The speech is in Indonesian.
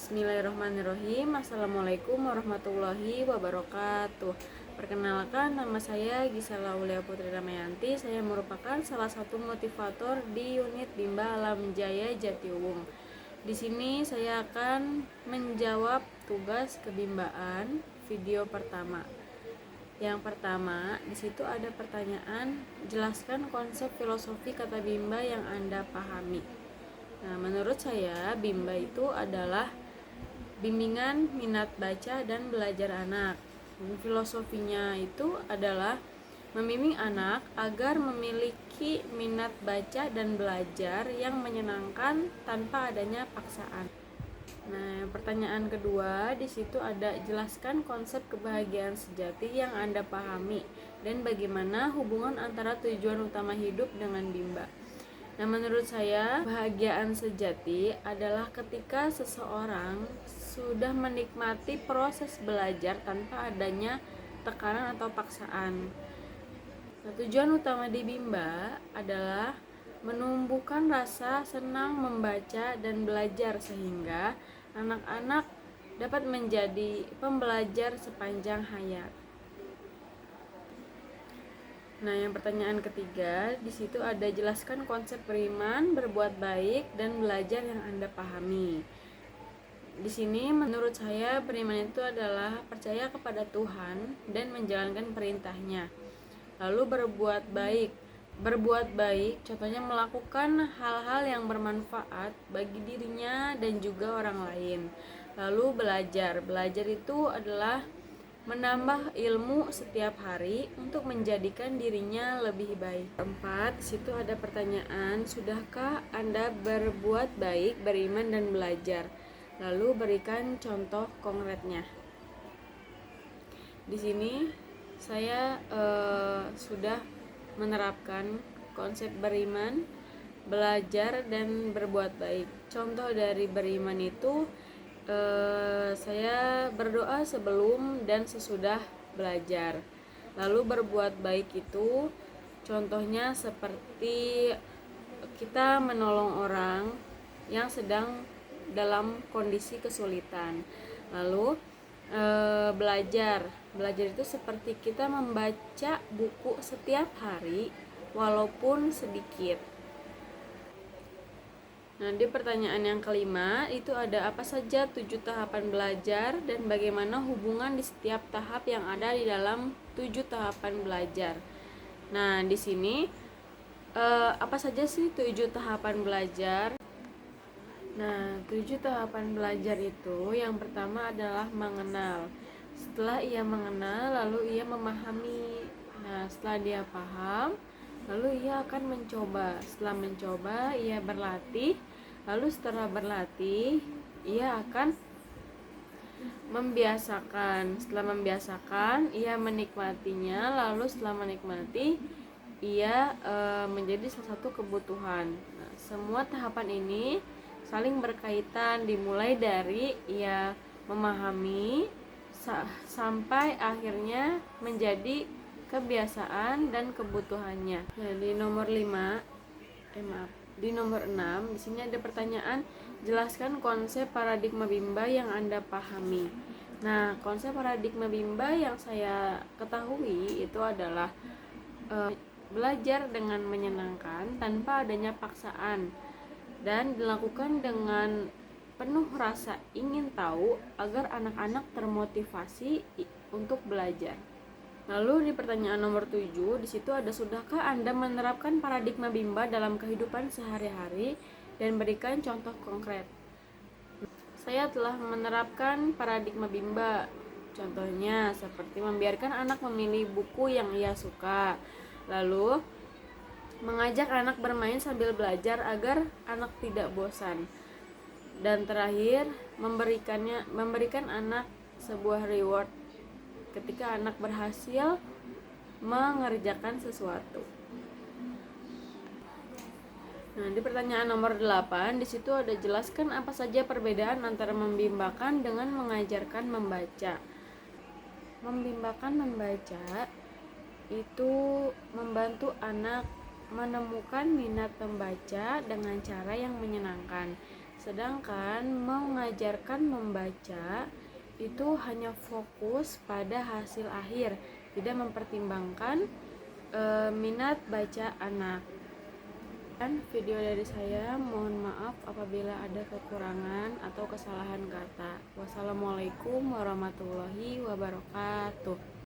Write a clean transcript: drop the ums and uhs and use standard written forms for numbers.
Bismillahirrahmanirrahim. Assalamualaikum warahmatullahi wabarakatuh. Perkenalkan, nama saya Gisela Aulia Putri Ramayanti. Saya merupakan salah satu motivator di unit Bimba Alam Jaya Jatiwung. Di sini saya akan menjawab tugas kebimbaan video pertama. Yang pertama, di situ ada pertanyaan, jelaskan konsep filosofi kata Bimba yang Anda pahami. Nah, menurut saya Bimba itu adalah bimbingan minat baca dan belajar anak. Filosofinya itu adalah membimbing anak agar memiliki minat baca dan belajar yang menyenangkan tanpa adanya paksaan. Nah, pertanyaan kedua, di situ ada jelaskan konsep kebahagiaan sejati yang Anda pahami dan bagaimana hubungan antara tujuan utama hidup dengan Bimba. Nah, menurut saya kebahagiaan sejati adalah ketika seseorang sudah menikmati proses belajar tanpa adanya tekanan atau paksaan. Nah, tujuan utama di Bimba adalah menumbuhkan rasa senang membaca dan belajar sehingga anak-anak dapat menjadi pembelajar sepanjang hayat. Nah, yang pertanyaan ketiga, di situ ada jelaskan konsep beriman, berbuat baik, dan belajar yang Anda pahami. Di sini menurut saya beriman itu adalah percaya kepada Tuhan dan menjalankan perintahnya. Lalu berbuat baik. Berbuat baik contohnya melakukan hal-hal yang bermanfaat bagi dirinya dan juga orang lain. Lalu belajar. Belajar itu adalah menambah ilmu setiap hari untuk menjadikan dirinya lebih baik. Keempat, di situ ada pertanyaan, sudahkah Anda berbuat baik, beriman dan belajar? Lalu berikan contoh konkretnya. Di sini saya sudah menerapkan konsep beriman, belajar dan berbuat baik. Contoh dari beriman itu saya berdoa sebelum dan sesudah belajar. Lalu berbuat baik itu contohnya seperti kita menolong orang yang sedang dalam kondisi kesulitan. Lalu belajar itu seperti kita membaca buku setiap hari walaupun sedikit. Nah, di pertanyaan yang kelima itu ada apa saja 7 tahapan belajar dan bagaimana hubungan di setiap tahap yang ada di dalam 7 tahapan belajar. Nah, di sini apa saja sih 7 tahapan belajar? Nah, 7 tahapan belajar itu yang pertama adalah mengenal. Setelah ia mengenal, lalu ia memahami. Nah, setelah dia paham, lalu ia akan mencoba. Setelah mencoba, ia berlatih. Lalu setelah berlatih, ia akan membiasakan. Setelah membiasakan, ia menikmatinya. Lalu setelah menikmati, ia menjadi salah satu kebutuhan. Nah, semua tahapan ini saling berkaitan, dimulai dari ia memahami sampai akhirnya menjadi kebiasaan dan kebutuhannya. Nah, di nomor 6 di sini ada pertanyaan, jelaskan konsep paradigma Bimba yang Anda pahami. Nah, konsep paradigma Bimba yang saya ketahui itu adalah belajar dengan menyenangkan tanpa adanya paksaan dan dilakukan dengan penuh rasa ingin tahu agar anak-anak termotivasi untuk belajar. Lalu di pertanyaan nomor 7, di situ ada sudahkah Anda menerapkan paradigma Bimba dalam kehidupan sehari-hari dan berikan contoh konkret. Saya telah menerapkan paradigma Bimba. Contohnya seperti membiarkan anak memilih buku yang ia suka. Lalu mengajak anak bermain sambil belajar agar anak tidak bosan. Dan terakhir, memberikan anak sebuah reward ketika anak berhasil mengerjakan sesuatu. Nah, di pertanyaan nomor 8, di situ ada jelaskan apa saja perbedaan antara membimbakan dengan mengajarkan membaca. Membimbakan membaca itu membantu anak menemukan minat membaca dengan cara yang menyenangkan. Sedangkan mengajarkan membaca itu hanya fokus pada hasil akhir, tidak mempertimbangkan minat baca anak. Dan video dari saya, mohon maaf apabila ada kekurangan atau kesalahan kata. Wassalamualaikum warahmatullahi wabarakatuh.